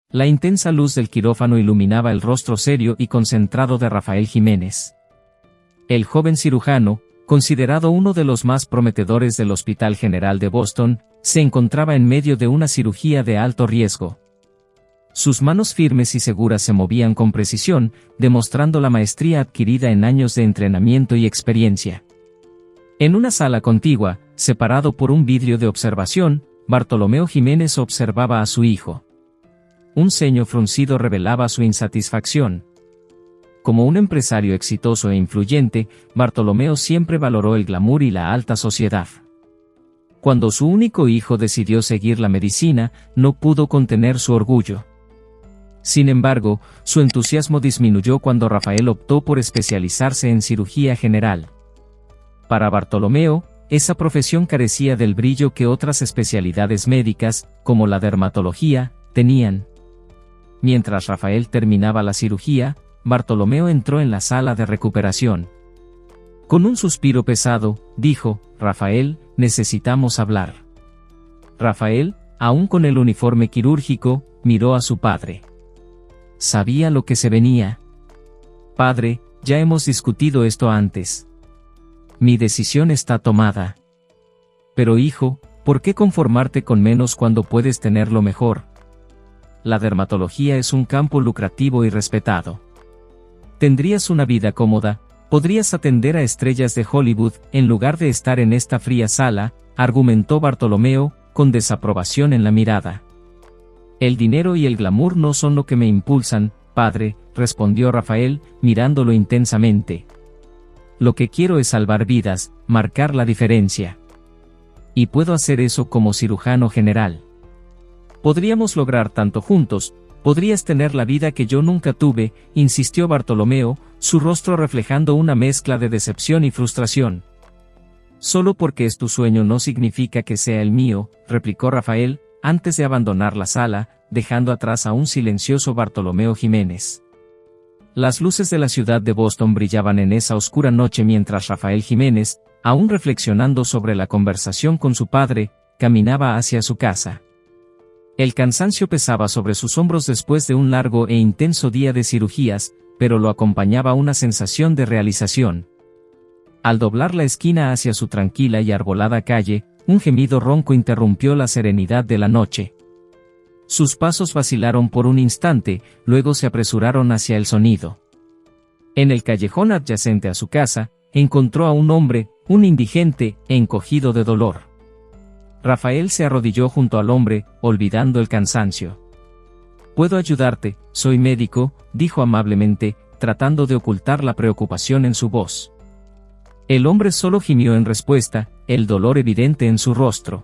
La intensa luz del quirófano iluminaba el rostro serio y concentrado de Rafael Jiménez. El joven cirujano, considerado uno de los más prometedores del Hospital General de Boston, se encontraba en medio de una cirugía de alto riesgo. Sus manos firmes y seguras se movían con precisión, demostrando la maestría adquirida en años de entrenamiento y experiencia. En una sala contigua, separado por un vidrio de observación, Bartolomeo Jiménez observaba a su hijo. Un ceño fruncido revelaba su insatisfacción. Como un empresario exitoso e influyente, Bartolomeo siempre valoró el glamour y la alta sociedad. Cuando su único hijo decidió seguir la medicina, no pudo contener su orgullo. Sin embargo, su entusiasmo disminuyó cuando Rafael optó por especializarse en cirugía general. Para Bartolomeo, esa profesión carecía del brillo que otras especialidades médicas, como la dermatología, tenían. Mientras Rafael terminaba la cirugía, Bartolomeo entró en la sala de recuperación. Con un suspiro pesado, dijo: «Rafael, necesitamos hablar». Rafael, aún con el uniforme quirúrgico, miró a su padre. Sabía lo que se venía. «Padre, ya hemos discutido esto antes. Mi decisión está tomada». «Pero hijo, ¿por qué conformarte con menos cuando puedes tenerlo mejor? La dermatología es un campo lucrativo y respetado. Tendrías una vida cómoda, podrías atender a estrellas de Hollywood, en lugar de estar en esta fría sala», argumentó Bartolomeo, con desaprobación en la mirada. «El dinero y el glamour no son lo que me impulsan, padre», respondió Rafael, mirándolo intensamente. «Lo que quiero es salvar vidas, marcar la diferencia. Y puedo hacer eso como cirujano general. Podríamos lograr tanto juntos, podrías tener la vida que yo nunca tuve», insistió Bartolomeo, su rostro reflejando una mezcla de decepción y frustración. «Solo porque es tu sueño no significa que sea el mío», replicó Rafael, antes de abandonar la sala, dejando atrás a un silencioso Bartolomeo Jiménez. Las luces de la ciudad de Boston brillaban en esa oscura noche mientras Rafael Jiménez, aún reflexionando sobre la conversación con su padre, caminaba hacia su casa. El cansancio pesaba sobre sus hombros después de un largo e intenso día de cirugías, pero lo acompañaba una sensación de realización. Al doblar la esquina hacia su tranquila y arbolada calle, un gemido ronco interrumpió la serenidad de la noche. Sus pasos vacilaron por un instante, luego se apresuraron hacia el sonido. En el callejón adyacente a su casa, encontró a un hombre, un indigente, encogido de dolor. Rafael se arrodilló junto al hombre, olvidando el cansancio. «Puedo ayudarte, soy médico», dijo amablemente, tratando de ocultar la preocupación en su voz. El hombre solo gimió en respuesta, el dolor evidente en su rostro.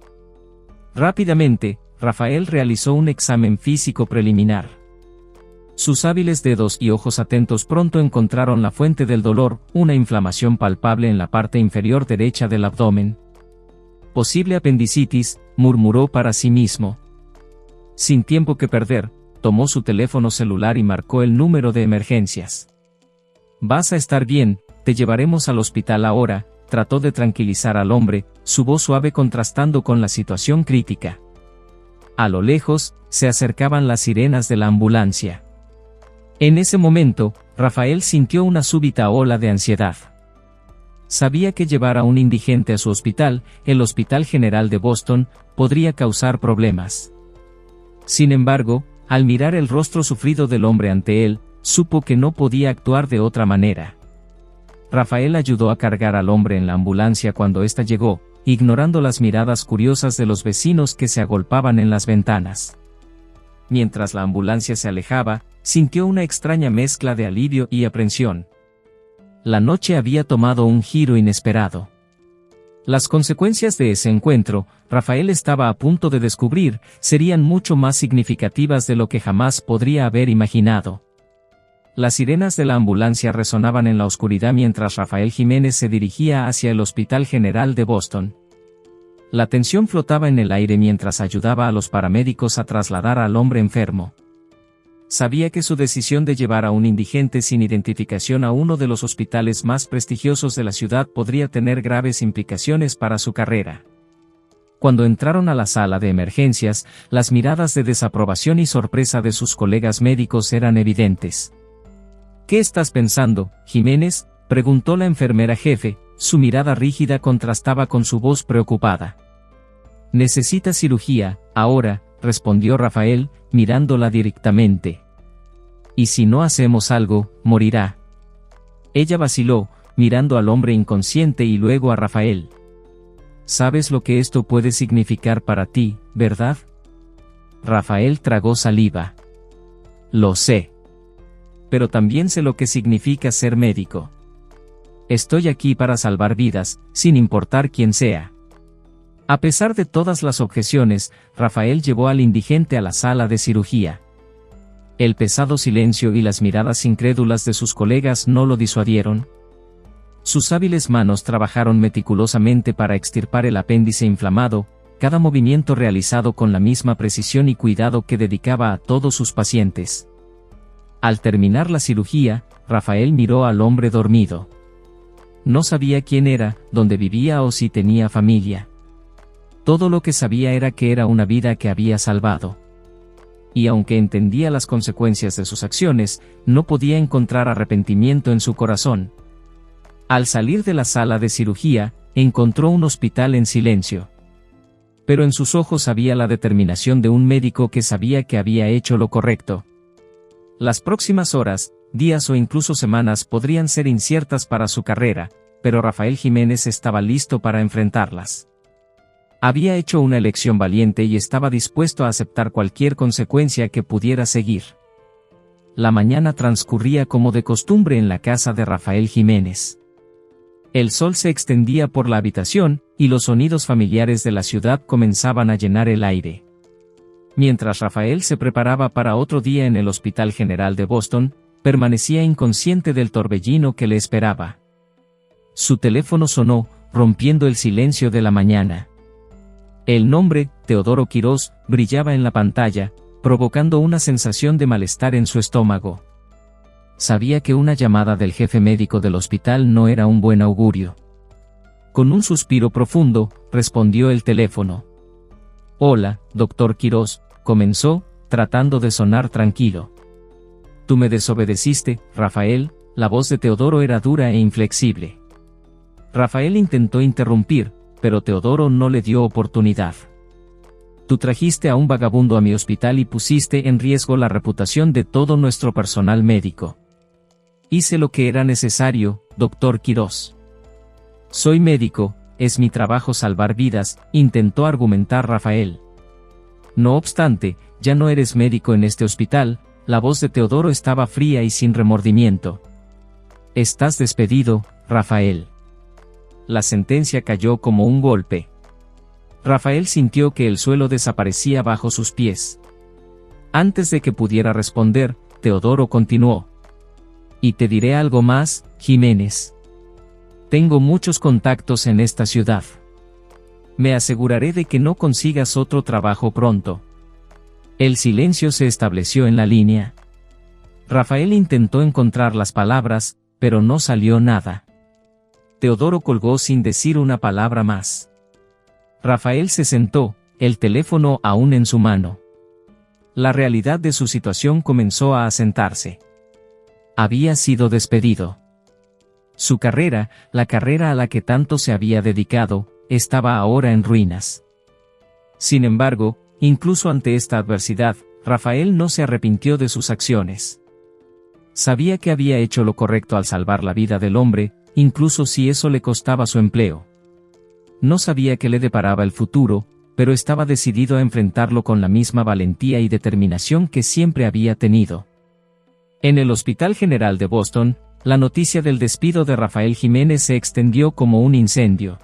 Rápidamente, Rafael realizó un examen físico preliminar. Sus hábiles dedos y ojos atentos pronto encontraron la fuente del dolor, una inflamación palpable en la parte inferior derecha del abdomen. «Posible apendicitis», murmuró para sí mismo. Sin tiempo que perder, tomó su teléfono celular y marcó el número de emergencias. «Vas a estar bien, te llevaremos al hospital ahora», trató de tranquilizar al hombre, su voz suave contrastando con la situación crítica. A lo lejos, se acercaban las sirenas de la ambulancia. En ese momento, Rafael sintió una súbita ola de ansiedad. Sabía que llevar a un indigente a su hospital, el Hospital General de Boston, podría causar problemas. Sin embargo, al mirar el rostro sufrido del hombre ante él, supo que no podía actuar de otra manera. Rafael ayudó a cargar al hombre en la ambulancia cuando ésta llegó, ignorando las miradas curiosas de los vecinos que se agolpaban en las ventanas. Mientras la ambulancia se alejaba, sintió una extraña mezcla de alivio y aprensión. La noche había tomado un giro inesperado. Las consecuencias de ese encuentro, Rafael estaba a punto de descubrir, serían mucho más significativas de lo que jamás podría haber imaginado. Las sirenas de la ambulancia resonaban en la oscuridad mientras Rafael Jiménez se dirigía hacia el Hospital General de Boston. La tensión flotaba en el aire mientras ayudaba a los paramédicos a trasladar al hombre enfermo. Sabía que su decisión de llevar a un indigente sin identificación a uno de los hospitales más prestigiosos de la ciudad podría tener graves implicaciones para su carrera. Cuando entraron a la sala de emergencias, las miradas de desaprobación y sorpresa de sus colegas médicos eran evidentes. ¿Qué estás pensando, Jiménez?, preguntó la enfermera jefe, su mirada rígida contrastaba con su voz preocupada. Necesita cirugía, ahora, respondió Rafael, mirándola directamente. Y si no hacemos algo, morirá. Ella vaciló, mirando al hombre inconsciente y luego a Rafael. Sabes lo que esto puede significar para ti, ¿verdad? Rafael tragó saliva. Lo sé. Pero también sé lo que significa ser médico. Estoy aquí para salvar vidas, sin importar quién sea. A pesar de todas las objeciones, Rafael llevó al indigente a la sala de cirugía. El pesado silencio y las miradas incrédulas de sus colegas no lo disuadieron. Sus hábiles manos trabajaron meticulosamente para extirpar el apéndice inflamado, cada movimiento realizado con la misma precisión y cuidado que dedicaba a todos sus pacientes. Al terminar la cirugía, Rafael miró al hombre dormido. No sabía quién era, dónde vivía o si tenía familia. Todo lo que sabía era que era una vida que había salvado. Y aunque entendía las consecuencias de sus acciones, no podía encontrar arrepentimiento en su corazón. Al salir de la sala de cirugía, encontró un hospital en silencio. Pero en sus ojos había la determinación de un médico que sabía que había hecho lo correcto. Las próximas horas, días o incluso semanas podrían ser inciertas para su carrera, pero Rafael Jiménez estaba listo para enfrentarlas. Había hecho una elección valiente y estaba dispuesto a aceptar cualquier consecuencia que pudiera seguir. La mañana transcurría como de costumbre en la casa de Rafael Jiménez. El sol se extendía por la habitación, y los sonidos familiares de la ciudad comenzaban a llenar el aire. Mientras Rafael se preparaba para otro día en el Hospital General de Boston, permanecía inconsciente del torbellino que le esperaba. Su teléfono sonó, rompiendo el silencio de la mañana. El nombre, Teodoro Quirós, brillaba en la pantalla, provocando una sensación de malestar en su estómago. Sabía que una llamada del jefe médico del hospital no era un buen augurio. Con un suspiro profundo, respondió el teléfono. «Hola, doctor Quirós», comenzó, tratando de sonar tranquilo. «Tú me desobedeciste, Rafael», la voz de Teodoro era dura e inflexible. Rafael intentó interrumpir, pero Teodoro no le dio oportunidad. «Tú trajiste a un vagabundo a mi hospital y pusiste en riesgo la reputación de todo nuestro personal médico». «Hice lo que era necesario, doctor Quirós. Soy médico, es mi trabajo salvar vidas», intentó argumentar Rafael. «No obstante, ya no eres médico en este hospital», la voz de Teodoro estaba fría y sin remordimiento. «Estás despedido, Rafael». La sentencia cayó como un golpe. Rafael sintió que el suelo desaparecía bajo sus pies. Antes de que pudiera responder, Teodoro continuó. «Y te diré algo más, Jiménez. Tengo muchos contactos en esta ciudad. Me aseguraré de que no consigas otro trabajo pronto». El silencio se estableció en la línea. Rafael intentó encontrar las palabras, pero no salió nada. Teodoro colgó sin decir una palabra más. Rafael se sentó, el teléfono aún en su mano. La realidad de su situación comenzó a asentarse. Había sido despedido. Su carrera, la carrera a la que tanto se había dedicado, estaba ahora en ruinas. Sin embargo, incluso ante esta adversidad, Rafael no se arrepintió de sus acciones. Sabía que había hecho lo correcto al salvar la vida del hombre, incluso si eso le costaba su empleo. No sabía qué le deparaba el futuro, pero estaba decidido a enfrentarlo con la misma valentía y determinación que siempre había tenido. En el Hospital General de Boston, la noticia del despido de Rafael Jiménez se extendió como un incendio.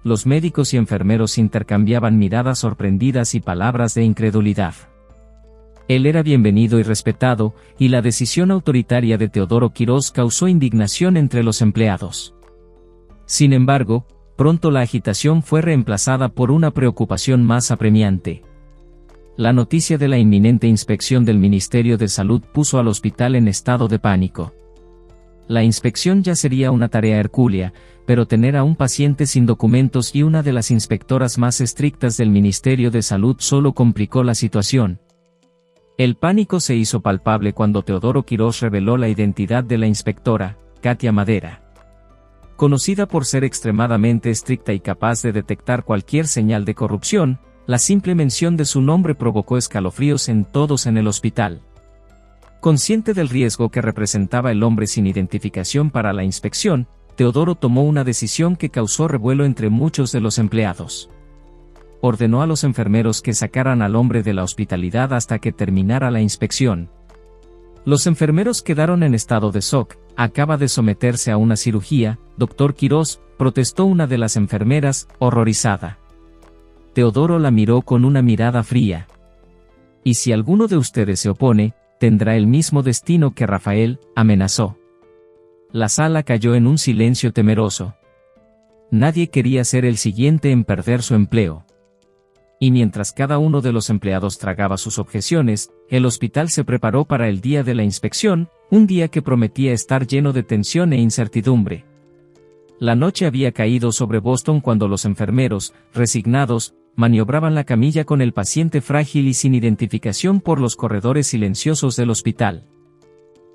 Los médicos y enfermeros intercambiaban miradas sorprendidas y palabras de incredulidad. Él era bienvenido y respetado, y la decisión autoritaria de Teodoro Quirós causó indignación entre los empleados. Sin embargo, pronto la agitación fue reemplazada por una preocupación más apremiante. La noticia de la inminente inspección del Ministerio de Salud puso al hospital en estado de pánico. La inspección ya sería una tarea hercúlea, pero tener a un paciente sin documentos y una de las inspectoras más estrictas del Ministerio de Salud solo complicó la situación. El pánico se hizo palpable cuando Teodoro Quirós reveló la identidad de la inspectora, Katia Madera. Conocida por ser extremadamente estricta y capaz de detectar cualquier señal de corrupción, la simple mención de su nombre provocó escalofríos en todos en el hospital. Consciente del riesgo que representaba el hombre sin identificación para la inspección, Teodoro tomó una decisión que causó revuelo entre muchos de los empleados. Ordenó a los enfermeros que sacaran al hombre de la hospitalidad hasta que terminara la inspección. Los enfermeros quedaron en estado de shock. «Acaba de someterse a una cirugía, doctor Quirós», protestó una de las enfermeras, horrorizada. Teodoro la miró con una mirada fría. «Y si alguno de ustedes se opone, tendrá el mismo destino que Rafael», amenazó. La sala cayó en un silencio temeroso. Nadie quería ser el siguiente en perder su empleo. Y mientras cada uno de los empleados tragaba sus objeciones, el hospital se preparó para el día de la inspección, un día que prometía estar lleno de tensión e incertidumbre. La noche había caído sobre Boston cuando los enfermeros, resignados, maniobraban la camilla con el paciente frágil y sin identificación por los corredores silenciosos del hospital.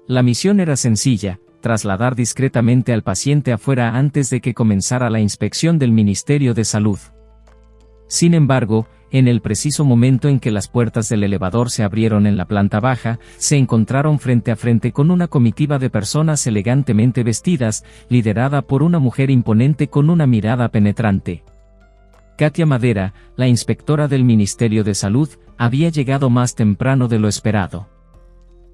La misión era sencilla: trasladar discretamente al paciente afuera antes de que comenzara la inspección del Ministerio de Salud. Sin embargo, en el preciso momento en que las puertas del elevador se abrieron en la planta baja, se encontraron frente a frente con una comitiva de personas elegantemente vestidas, liderada por una mujer imponente con una mirada penetrante. Katia Madera, la inspectora del Ministerio de Salud, había llegado más temprano de lo esperado.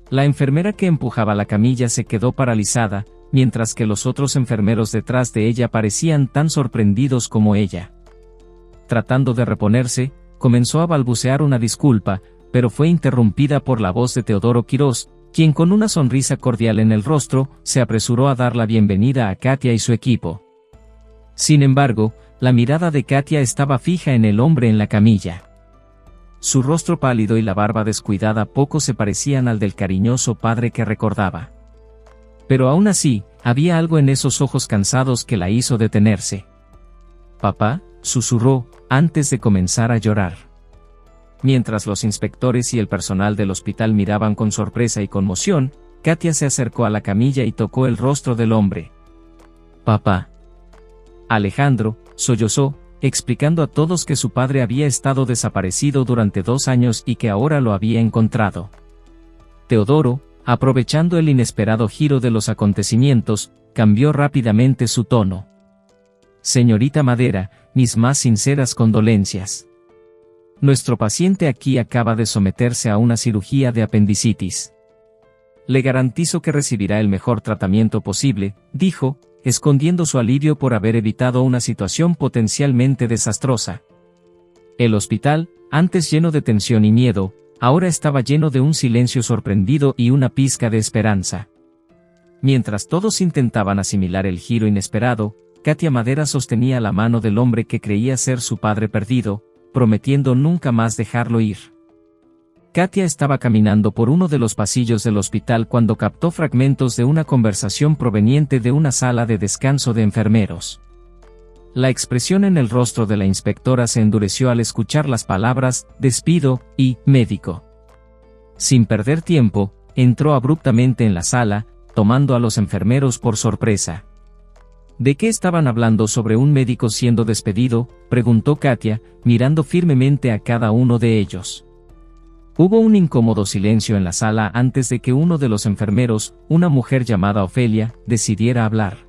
La enfermera que empujaba la camilla se quedó paralizada, mientras que los otros enfermeros detrás de ella parecían tan sorprendidos como ella. Tratando de reponerse, comenzó a balbucear una disculpa, pero fue interrumpida por la voz de Teodoro Quirós, quien con una sonrisa cordial en el rostro, se apresuró a dar la bienvenida a Katia y su equipo. Sin embargo, la mirada de Katia estaba fija en el hombre en la camilla. Su rostro pálido y la barba descuidada poco se parecían al del cariñoso padre que recordaba. Pero aún así, había algo en esos ojos cansados que la hizo detenerse. «Papá», susurró, antes de comenzar a llorar. Mientras los inspectores y el personal del hospital miraban con sorpresa y conmoción, Katia se acercó a la camilla y tocó el rostro del hombre. «Papá». Alejandro sollozó, explicando a todos que su padre había estado desaparecido durante 2 años y que ahora lo había encontrado. Teodoro, aprovechando el inesperado giro de los acontecimientos, cambió rápidamente su tono. «Señorita Madera, mis más sinceras condolencias. Nuestro paciente aquí acaba de someterse a una cirugía de apendicitis. Le garantizo que recibirá el mejor tratamiento posible», dijo, escondiendo su alivio por haber evitado una situación potencialmente desastrosa. El hospital, antes lleno de tensión y miedo, ahora estaba lleno de un silencio sorprendido y una pizca de esperanza. Mientras todos intentaban asimilar el giro inesperado, Katia Madera sostenía la mano del hombre que creía ser su padre perdido, prometiendo nunca más dejarlo ir. Katia estaba caminando por uno de los pasillos del hospital cuando captó fragmentos de una conversación proveniente de una sala de descanso de enfermeros. La expresión en el rostro de la inspectora se endureció al escuchar las palabras «despido» y «médico». Sin perder tiempo, entró abruptamente en la sala, tomando a los enfermeros por sorpresa. «¿De qué estaban hablando sobre un médico siendo despedido?», preguntó Katia, mirando firmemente a cada uno de ellos. Hubo un incómodo silencio en la sala antes de que uno de los enfermeros, una mujer llamada Ofelia, decidiera hablar.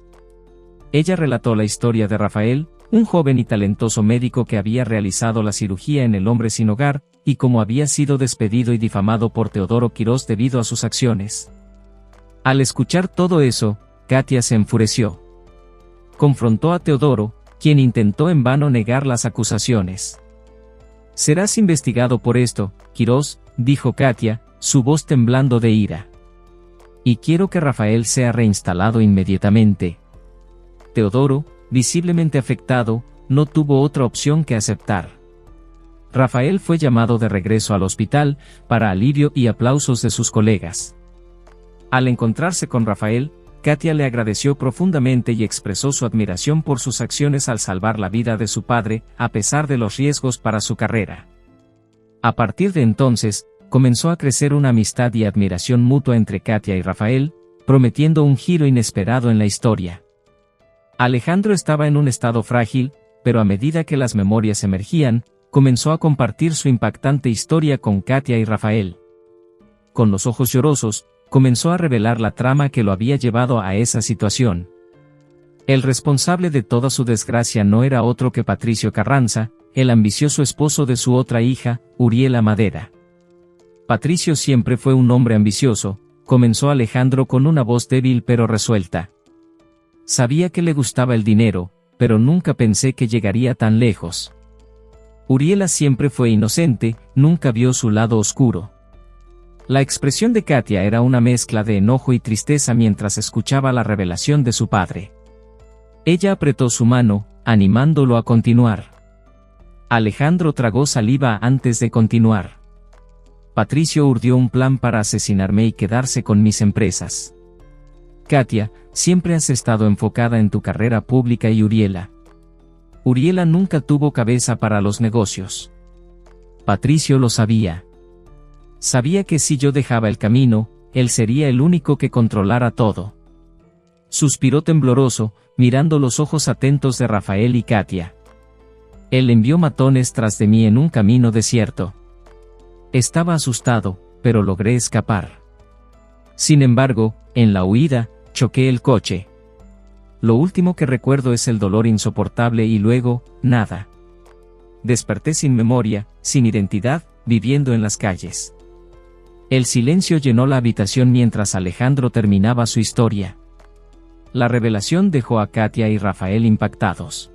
Ella relató la historia de Rafael, un joven y talentoso médico que había realizado la cirugía en el hombre sin hogar, y cómo había sido despedido y difamado por Teodoro Quirós debido a sus acciones. Al escuchar todo eso, Katia se enfureció. Confrontó a Teodoro, quien intentó en vano negar las acusaciones. «Serás investigado por esto, Quirós», dijo Katia, su voz temblando de ira. «Y quiero que Rafael sea reinstalado inmediatamente». Teodoro, visiblemente afectado, no tuvo otra opción que aceptar. Rafael fue llamado de regreso al hospital, para alivio y aplausos de sus colegas. Al encontrarse con Rafael, Katia le agradeció profundamente y expresó su admiración por sus acciones al salvar la vida de su padre, a pesar de los riesgos para su carrera. A partir de entonces, comenzó a crecer una amistad y admiración mutua entre Katia y Rafael, prometiendo un giro inesperado en la historia. Alejandro estaba en un estado frágil, pero a medida que las memorias emergían, comenzó a compartir su impactante historia con Katia y Rafael. Con los ojos llorosos, comenzó a revelar la trama que lo había llevado a esa situación. El responsable de toda su desgracia no era otro que Patricio Carranza, el ambicioso esposo de su otra hija, Uriela Madera. Patricio siempre fue un hombre ambicioso, comenzó Alejandro con una voz débil pero resuelta. Sabía que le gustaba el dinero, pero nunca pensé que llegaría tan lejos. Uriela siempre fue inocente, nunca vio su lado oscuro. La expresión de Katia era una mezcla de enojo y tristeza mientras escuchaba la revelación de su padre. Ella apretó su mano, animándolo a continuar. Alejandro tragó saliva antes de continuar. Patricio urdió un plan para asesinarme y quedarse con mis empresas. Katia, siempre has estado enfocada en tu carrera pública y Uriela. Uriela nunca tuvo cabeza para los negocios. Patricio lo sabía. Sabía que si yo dejaba el camino, él sería el único que controlara todo. Suspiró tembloroso, mirando los ojos atentos de Rafael y Katia. Él envió matones tras de mí en un camino desierto. Estaba asustado, pero logré escapar. Sin embargo, en la huida, choqué el coche. Lo último que recuerdo es el dolor insoportable y luego, nada. Desperté sin memoria, sin identidad, viviendo en las calles. El silencio llenó la habitación mientras Alejandro terminaba su historia. La revelación dejó a Katia y Rafael impactados.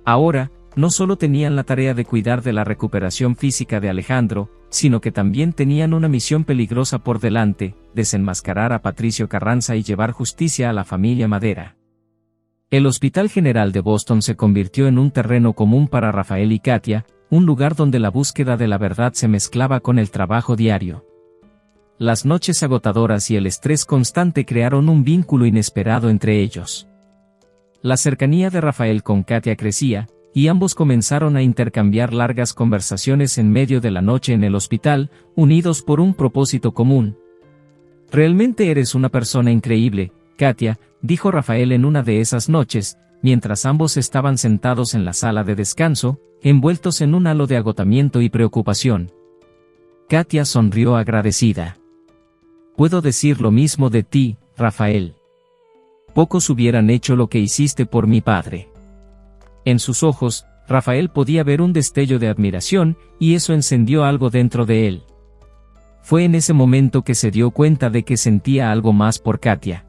Ahora, no solo tenían la tarea de cuidar de la recuperación física de Alejandro, sino que también tenían una misión peligrosa por delante: desenmascarar a Patricio Carranza y llevar justicia a la familia Madera. El Hospital General de Boston se convirtió en un terreno común para Rafael y Katia, un lugar donde la búsqueda de la verdad se mezclaba con el trabajo diario. Las noches agotadoras y el estrés constante crearon un vínculo inesperado entre ellos. La cercanía de Rafael con Katia crecía, y ambos comenzaron a intercambiar largas conversaciones en medio de la noche en el hospital, unidos por un propósito común. «Realmente eres una persona increíble, Katia», dijo Rafael en una de esas noches, mientras ambos estaban sentados en la sala de descanso, envueltos en un halo de agotamiento y preocupación. Katia sonrió agradecida. «Puedo decir lo mismo de ti, Rafael. Pocos hubieran hecho lo que hiciste por mi padre». En sus ojos, Rafael podía ver un destello de admiración, y eso encendió algo dentro de él. Fue en ese momento que se dio cuenta de que sentía algo más por Katia.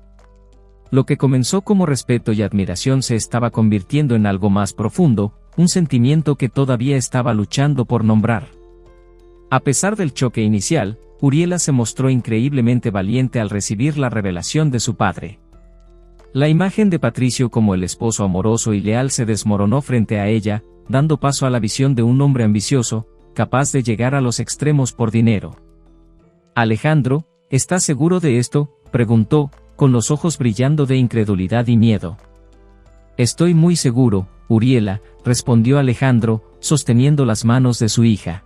Lo que comenzó como respeto y admiración se estaba convirtiendo en algo más profundo, un sentimiento que todavía estaba luchando por nombrar. A pesar del choque inicial, Uriela se mostró increíblemente valiente al recibir la revelación de su padre. La imagen de Patricio como el esposo amoroso y leal se desmoronó frente a ella, dando paso a la visión de un hombre ambicioso, capaz de llegar a los extremos por dinero. «Alejandro, ¿estás seguro de esto?», preguntó, con los ojos brillando de incredulidad y miedo. «Estoy muy seguro, Uriela», respondió Alejandro, sosteniendo las manos de su hija.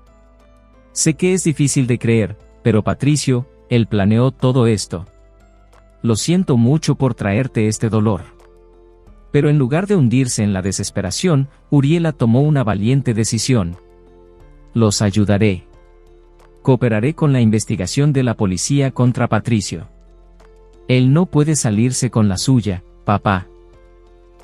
«Sé que es difícil de creer, pero Patricio, él planeó todo esto. Lo siento mucho por traerte este dolor». Pero en lugar de hundirse en la desesperación, Uriela tomó una valiente decisión. «Los ayudaré. Cooperaré con la investigación de la policía contra Patricio. Él no puede salirse con la suya, papá».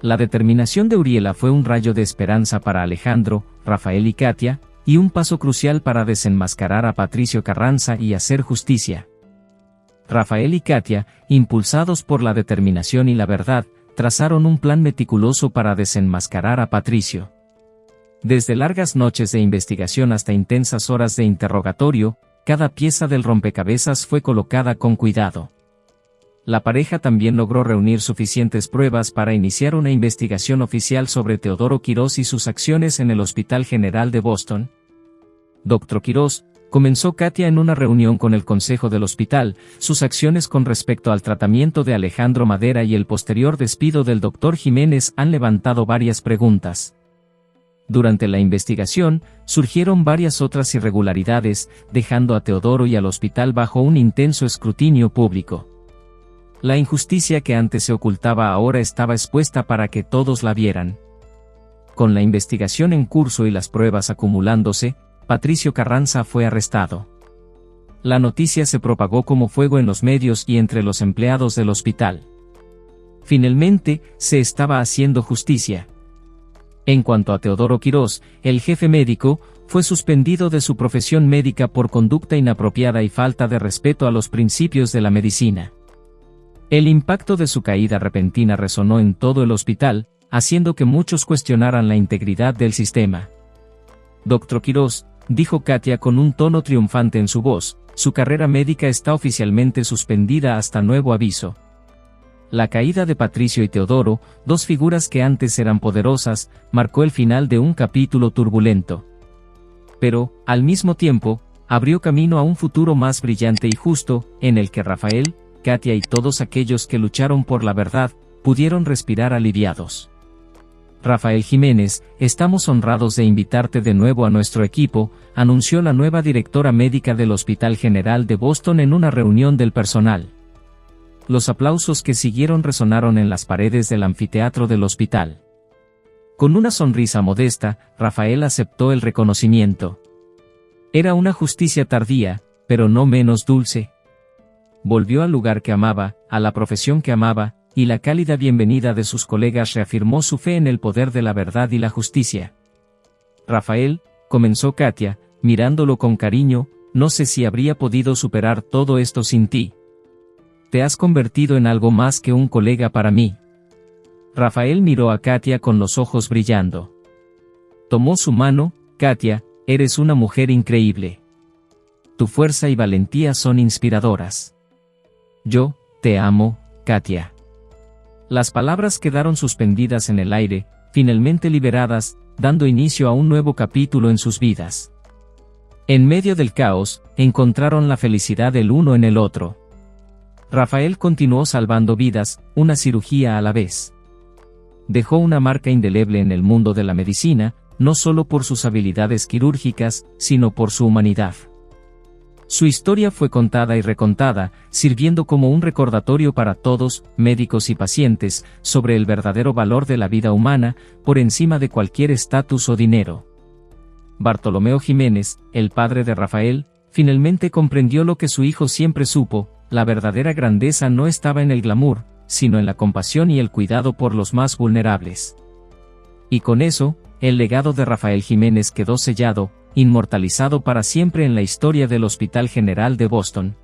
La determinación de Uriela fue un rayo de esperanza para Alejandro, Rafael y Katia, y un paso crucial para desenmascarar a Patricio Carranza y hacer justicia. Rafael y Katia, impulsados por la determinación y la verdad, trazaron un plan meticuloso para desenmascarar a Patricio. Desde largas noches de investigación hasta intensas horas de interrogatorio, cada pieza del rompecabezas fue colocada con cuidado. La pareja también logró reunir suficientes pruebas para iniciar una investigación oficial sobre Teodoro Quirós y sus acciones en el Hospital General de Boston. «Dr. Quirós», comenzó Katia en una reunión con el consejo del hospital, sus acciones con respecto al tratamiento de Alejandro Madera y el posterior despido del Dr. Jiménez han levantado varias preguntas. Durante la investigación, surgieron varias otras irregularidades, dejando a Teodoro y al hospital bajo un intenso escrutinio público. La injusticia que antes se ocultaba ahora estaba expuesta para que todos la vieran. Con la investigación en curso y las pruebas acumulándose, Patricio Carranza fue arrestado. La noticia se propagó como fuego en los medios y entre los empleados del hospital. Finalmente, se estaba haciendo justicia. En cuanto a Teodoro Quirós, el jefe médico, fue suspendido de su profesión médica por conducta inapropiada y falta de respeto a los principios de la medicina. El impacto de su caída repentina resonó en todo el hospital, haciendo que muchos cuestionaran la integridad del sistema. Dr. Quirós, dijo Katia con un tono triunfante en su voz, su carrera médica está oficialmente suspendida hasta nuevo aviso. La caída de Patricio y Teodoro, dos figuras que antes eran poderosas, marcó el final de un capítulo turbulento. Pero, al mismo tiempo, abrió camino a un futuro más brillante y justo, en el que Rafael, Katia y todos aquellos que lucharon por la verdad, pudieron respirar aliviados. Rafael Jiménez, estamos honrados de invitarte de nuevo a nuestro equipo, anunció la nueva directora médica del Hospital General de Boston en una reunión del personal. Los aplausos que siguieron resonaron en las paredes del anfiteatro del hospital. Con una sonrisa modesta, Rafael aceptó el reconocimiento. Era una justicia tardía, pero no menos dulce. Volvió al lugar que amaba, a la profesión que amaba, y la cálida bienvenida de sus colegas reafirmó su fe en el poder de la verdad y la justicia. Rafael, comenzó Katia, mirándolo con cariño, no sé si habría podido superar todo esto sin ti. Te has convertido en algo más que un colega para mí. Rafael miró a Katia con los ojos brillando. Tomó su mano, Katia, eres una mujer increíble. Tu fuerza y valentía son inspiradoras. Yo, te amo, Katia. Las palabras quedaron suspendidas en el aire, finalmente liberadas, dando inicio a un nuevo capítulo en sus vidas. En medio del caos, encontraron la felicidad el uno en el otro. Rafael continuó salvando vidas, una cirugía a la vez. Dejó una marca indeleble en el mundo de la medicina, no solo por sus habilidades quirúrgicas, sino por su humanidad. Su historia fue contada y recontada, sirviendo como un recordatorio para todos, médicos y pacientes, sobre el verdadero valor de la vida humana, por encima de cualquier estatus o dinero. Bartolomeo Jiménez, el padre de Rafael, finalmente comprendió lo que su hijo siempre supo: la verdadera grandeza no estaba en el glamour, sino en la compasión y el cuidado por los más vulnerables. Y con eso, el legado de Rafael Jiménez quedó sellado, inmortalizado para siempre en la historia del Hospital General de Boston.